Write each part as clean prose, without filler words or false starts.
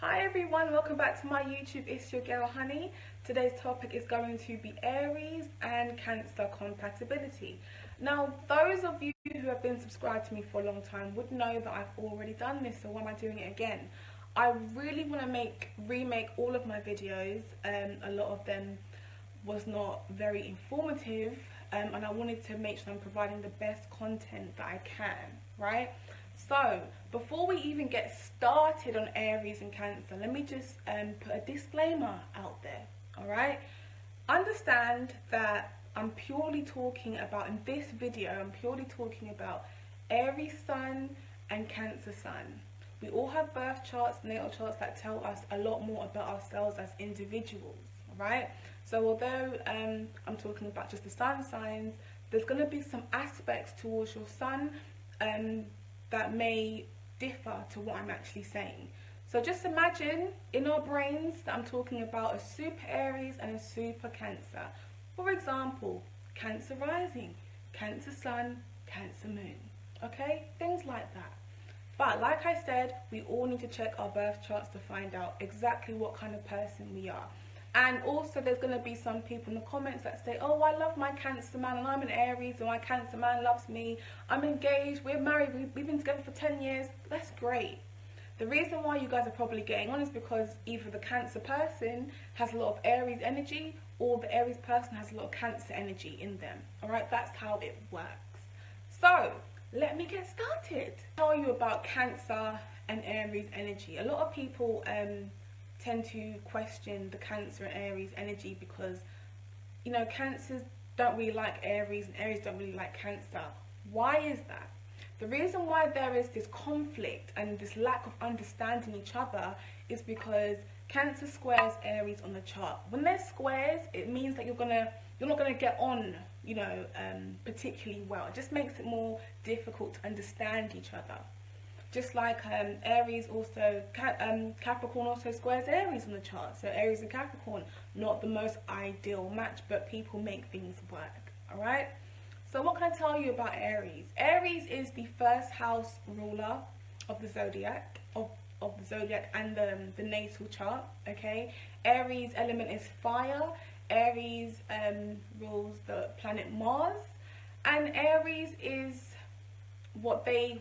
Hi everyone, welcome back to my YouTube. It's your girl Honey. Today's topic is going to be Aries and Cancer compatibility. Now, those of you who have been subscribed to me for a long time would know that I've already done this, so why am I doing it again? I really want to remake all of my videos. A lot of them was not very informative, and I wanted to make sure I'm providing the best content that I can, right? So before we even get started on Aries and Cancer, let me just put a disclaimer out there. All right, understand that I'm purely talking about, in this video, I'm purely talking about Aries Sun and Cancer Sun. We all have birth charts, natal charts that tell us a lot more about ourselves as individuals. All right, so although I'm talking about just the sun signs, there's going to be some aspects towards your sun that may differ to what I'm actually saying. So just imagine in our brains that I'm talking about a super Aries and a super Cancer. For example, Cancer rising, Cancer sun, Cancer moon. Okay, things like that. But like I said, we all need to check our birth charts to find out exactly what kind of person we are. And also there's going to be some people in the comments that say, oh, I love my Cancer man and I'm an Aries and my Cancer man loves me. I'm engaged, we're married, we've been together for 10 years. That's great. The reason why you guys are probably getting on is because either the Cancer person has a lot of Aries energy or the Aries person has a lot of Cancer energy in them. Alright, that's how it works. So, let me get started. I'll tell you about Cancer and Aries energy. A lot of people tend to question the Cancer and Aries energy because, you know, Cancers don't really like Aries and Aries don't really like Cancer. Why is that? The reason why there is this conflict and this lack of understanding each other is because Cancer squares Aries on the chart. When there's squares, it means that you're not gonna get on, you know, particularly well. It just makes it more difficult to understand each other. Just like Aries also, Capricorn also squares Aries on the chart. So Aries and Capricorn, not the most ideal match, but people make things work, alright? So what can I tell you about Aries? Aries is the first house ruler of the zodiac, of the zodiac and the natal chart, okay? Aries element is fire. Aries rules the planet Mars. And Aries is what the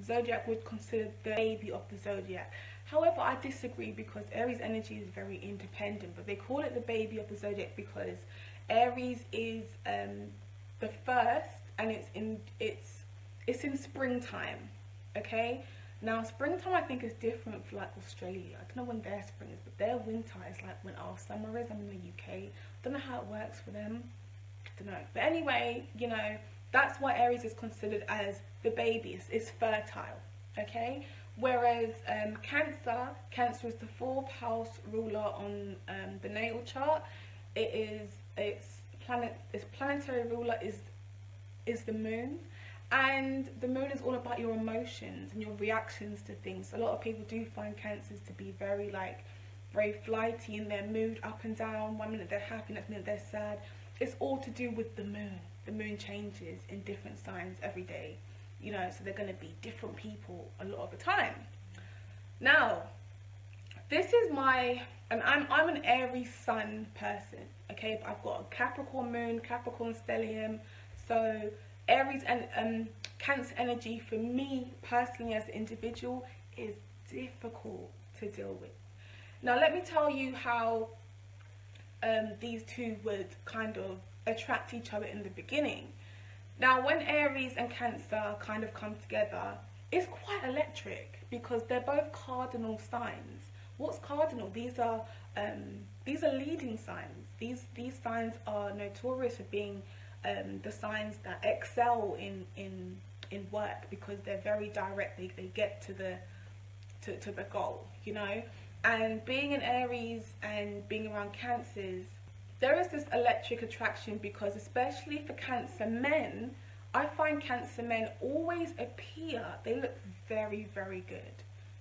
zodiac would consider the baby of the zodiac. However, I disagree because Aries energy is very independent, but they call it the baby of the zodiac because Aries is the first, and it's in springtime. Okay, now springtime I think is different for like Australia. I don't know when their spring is, but their winter is like when our summer is. I'm in the UK. I don't know how it works for them. I don't know, but anyway, you know, that's why Aries is considered as the baby. It's fertile, okay? Whereas Cancer is the fourth house ruler on the natal chart. Its planetary ruler is the moon, and the moon is all about your emotions and your reactions to things. A lot of people do find Cancers to be very flighty in their mood, up and down. 1 minute they're happy, next minute they're sad. It's all to do with the moon. The moon changes in different signs every day, you know, so they're going to be different people a lot of the time. Now, this is and I'm an Aries sun person, okay, but I've got a Capricorn moon, Capricorn stellium, so Aries and Cancer energy for me personally as an individual is difficult to deal with. Now, let me tell you how these two would kind of attract each other in the beginning. Now, when Aries and Cancer kind of come together, it's quite electric because they're both cardinal signs. What's cardinal? These are leading signs. These signs are notorious for being the signs that excel in work because they're very direct. They get to the goal, you know. And being an Aries and being around Cancers, there is this electric attraction because, especially for Cancer men, I find Cancer men always appear, they look very, very good.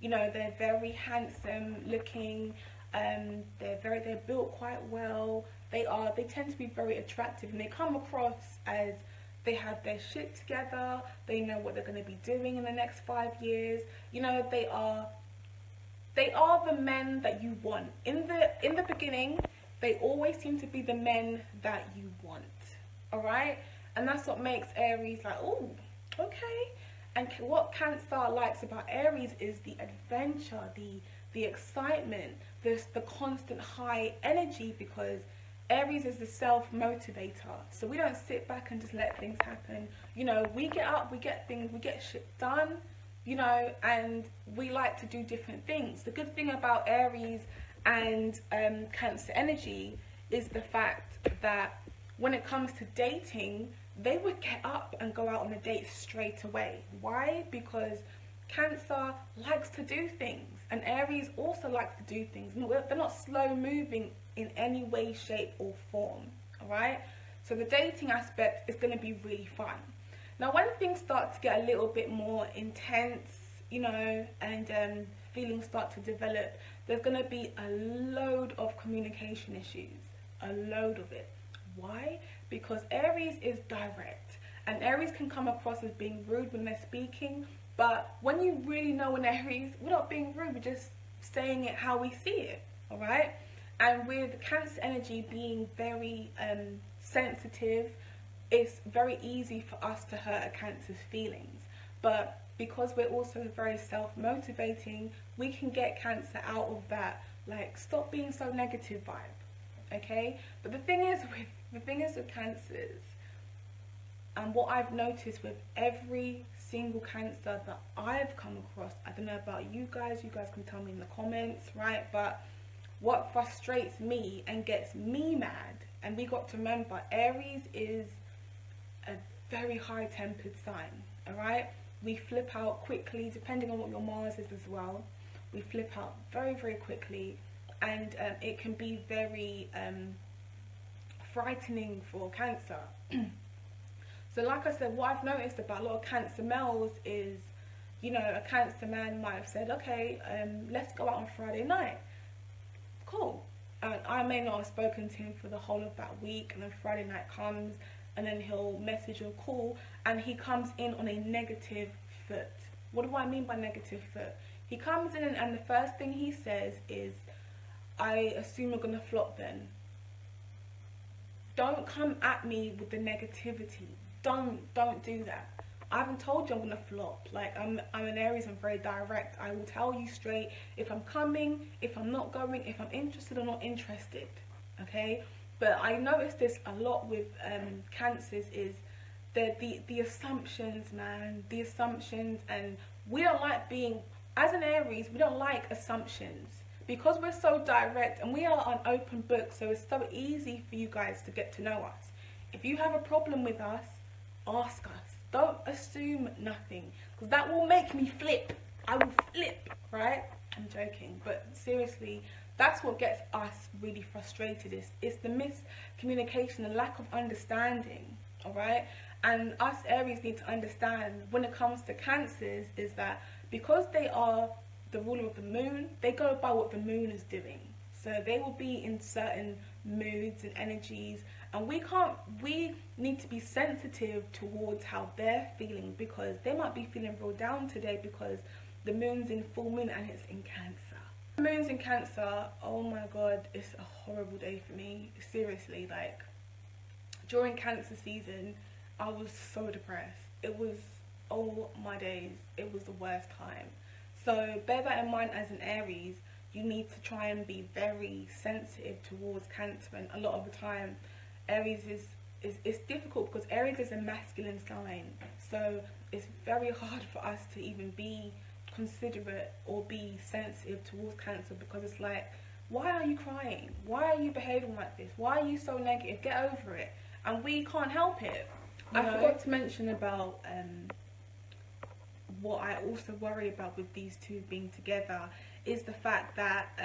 You know, they're very handsome looking, they're built quite well. They tend to be very attractive, and they come across as they have their shit together. They know what they're going to be doing in the next 5 years. You know, they are they are the men that you want. In the beginning, they always seem to be the men that you want. Alright? And that's what makes Aries like, oh, okay. And what Cancer likes about Aries is the adventure, the excitement, the constant high energy, because Aries is the self-motivator. So we don't sit back and just let things happen. You know, we get up, we get things, we get shit done, you know, and we like to do different things. The good thing about Aries and Cancer energy is the fact that when it comes to dating, they would get up and go out on a date straight away. Why? Because Cancer likes to do things, and Aries also likes to do things. They're not slow moving in any way, shape or form. Alright? So the dating aspect is going to be really fun. Now when things start to get a little bit more intense, you know, and feelings start to develop, there's going to be a load of communication issues. A load of it. Why? Because Aries is direct, and Aries can come across as being rude when they're speaking, but when you really know an Aries, we're not being rude, we're just saying it how we see it. Alright? And with Cancer energy being very sensitive, it's very easy for us to hurt a Cancer's feelings. But because we're also very self-motivating, we can get Cancer out of that, like, stop being so negative vibe. Okay? But the thing is with Cancers, and what I've noticed with every single Cancer that I've come across, I don't know about you guys can tell me in the comments, right? But what frustrates me and gets me mad, and we got to remember, Aries is a very high-tempered sign, alright? We flip out quickly, depending on what your Mars is as well. We flip out very, very quickly, and it can be very frightening for Cancer. So like I said, what I've noticed about a lot of Cancer males is, you know, a Cancer man might have said, okay, let's go out on Friday night. Cool. And I may not have spoken to him for the whole of that week, and then Friday night comes, and then he'll message or call, and he comes in on a negative foot. What do I mean by negative foot? He comes in and the first thing he says is, I assume you're going to flop then. Don't come at me with the negativity. Don't do that. I haven't told you I'm gonna flop. Like, I'm an Aries, I'm very direct. I will tell you straight if I'm coming, if I'm not going, if I'm interested or not interested. Okay? But I noticed this a lot with Cancers, is the assumptions, man. The assumptions, and we don't like being, as an Aries, we don't like assumptions. Because we're so direct and we are an open book, so it's so easy for you guys to get to know us. If you have a problem with us, ask us. Don't assume nothing, because that will make me flip. I will flip, right? I'm joking, but seriously, that's what gets us really frustrated. It's the miscommunication, the lack of understanding, alright? And us Aries need to understand, when it comes to Cancers, is that because they are the ruler of the moon, they go by what the moon is doing. So they will be in certain moods and energies, and we need to be sensitive towards how they're feeling, because they might be feeling real down today because the moon's in full moon and it's in Cancer. The moon's in Cancer, oh my god, it's a horrible day for me. Seriously, like, during Cancer season, I was so depressed. It was, oh my days, it was the worst time. So bear that in mind as an Aries. You need to try and be very sensitive towards Cancer, and a lot of the time Aries is difficult because Aries is a masculine sign, so it's very hard for us to even be considerate or be sensitive towards Cancer, because it's like, why are you crying? Why are you behaving like this? Why are you so negative? Get over it. And we can't help it. I forgot to mention about what I also worry about with these two being together is the fact that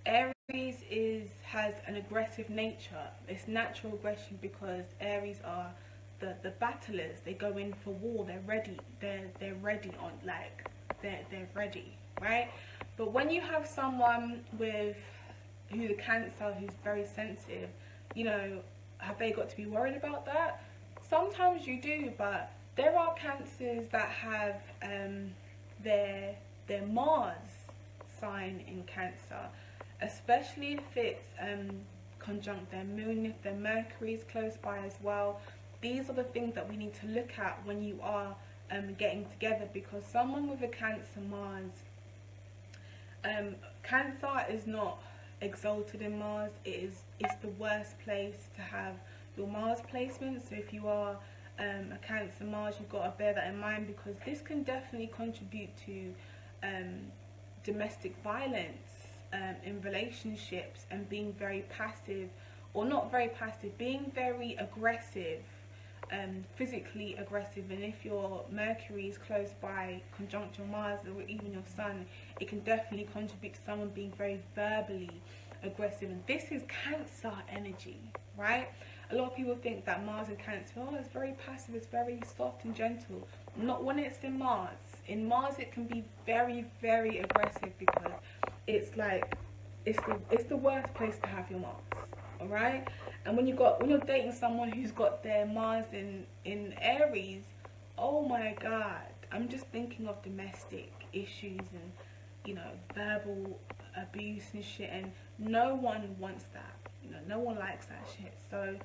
Aries has an aggressive nature. It's natural aggression, because Aries are the battlers. They go in for war. They're ready. They're ready on, like, they're ready, right? But when you have someone who's a Cancer, who's very sensitive, you know, have they got to be worried about that? Sometimes you do, but there are Cancers that have their Mars sign in Cancer, especially if it's conjunct their moon, if their Mercury is close by as well. These are the things that we need to look at when you are getting together, because someone with a Cancer Mars, Cancer is not exalted in Mars. It's the worst place to have your Mars placement. So if you are a Cancer Mars, you've got to bear that in mind, because this can definitely contribute to domestic violence in relationships, and being very passive, or not very passive, being very aggressive, physically aggressive. And if your Mercury is close by, conjunct your Mars, or even your Sun, it can definitely contribute to someone being very verbally aggressive. And this is Cancer energy, right? A lot of people think that Mars in Cancer, oh, it's very passive, it's very soft and gentle. Not when it's in Mars. In Mars it can be very, very aggressive, because it's like it's the worst place to have your Mars. Alright? And when you're dating someone who's got their Mars in Aries, oh my god, I'm just thinking of domestic issues and, you know, verbal abuse and shit, and no one wants that. You know, no one likes that shit. So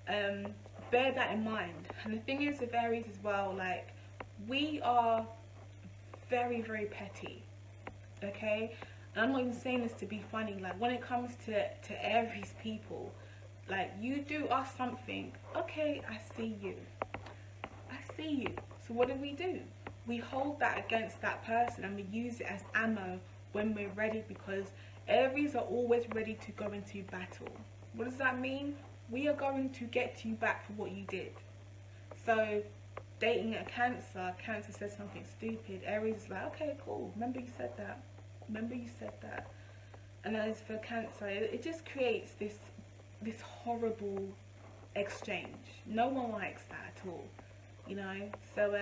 bear that in mind. And the thing is with Aries as well, like, we are very, very petty, okay? And I'm not even saying this to be funny. Like, when it comes to Aries people, like, you do us something, okay, I see you, so what do? We hold that against that person, and we use it as ammo when we're ready, because Aries are always ready to go into battle. What does that mean? We are going to get you back for what you did. So dating a Cancer says something stupid, Aries is like, okay, cool, remember you said that, and as for Cancer, it just creates this horrible exchange. No one likes that at all, you know. So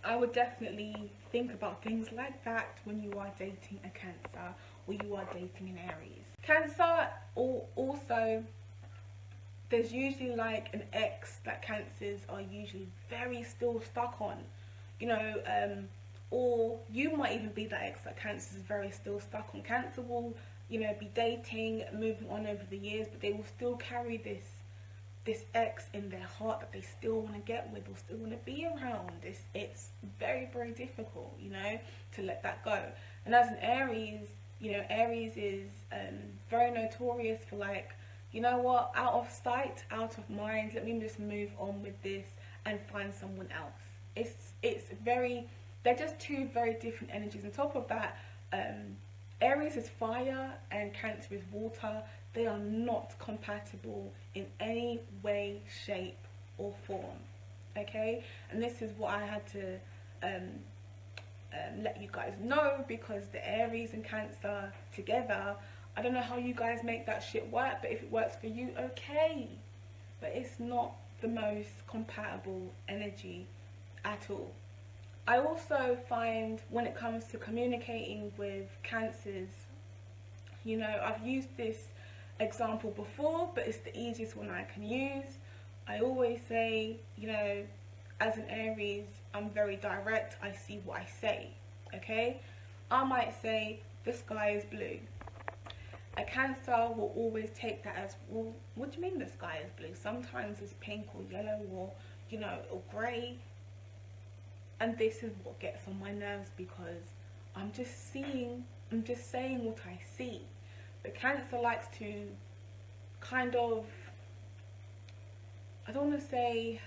I would definitely think about things like that when you are dating a Cancer, or you are dating an Aries. Cancer, also, there's usually like an ex that Cancers are usually very still stuck on, you know, or you might even be that ex that Cancer is very still stuck on. Cancer will, you know, be dating, moving on over the years, but they will still carry this ex in their heart that they still want to get with, or still want to be around. It's very, very difficult, you know, to let that go. And as an Aries, you know, Aries is very notorious for, like, you know what, out of sight, out of mind, let me just move on with this and find someone else. It's very, they're just two very different energies. On top of that, Aries is fire and Cancer is water. They are not compatible in any way, shape or form, okay? And this is what I had to let you guys know, because the Aries and Cancer together, I don't know how you guys make that shit work, but if it works for you, okay. But it's not the most compatible energy at all. I also find when it comes to communicating with Cancers, you know, I've used this example before, but it's the easiest one I can use. I always say, you know, as an Aries, I'm very direct. I see what I say, okay? I might say, the sky is blue. A Cancer will always take that as, well, what do you mean the sky is blue? Sometimes it's pink or yellow, or, you know, or grey. And this is what gets on my nerves, because I'm just saying what I see. But Cancer likes to kind of, I don't want to say,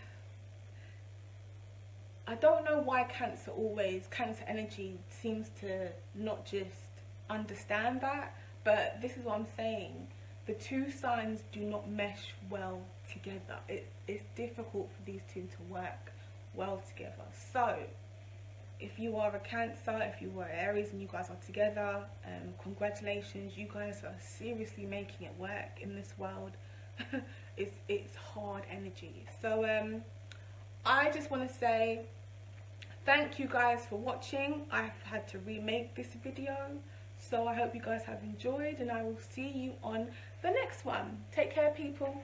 I don't know why Cancer energy seems to not just understand that, but this is what I'm saying. The two signs do not mesh well together. It's difficult for these two to work well together. So if you are a Cancer, if you were Aries and you guys are together, congratulations, you guys are seriously making it work in this world. It's hard energy. So I just want to say thank you guys for watching. I've had to remake this video, so I hope you guys have enjoyed, and I will see you on the next one. Take care, people.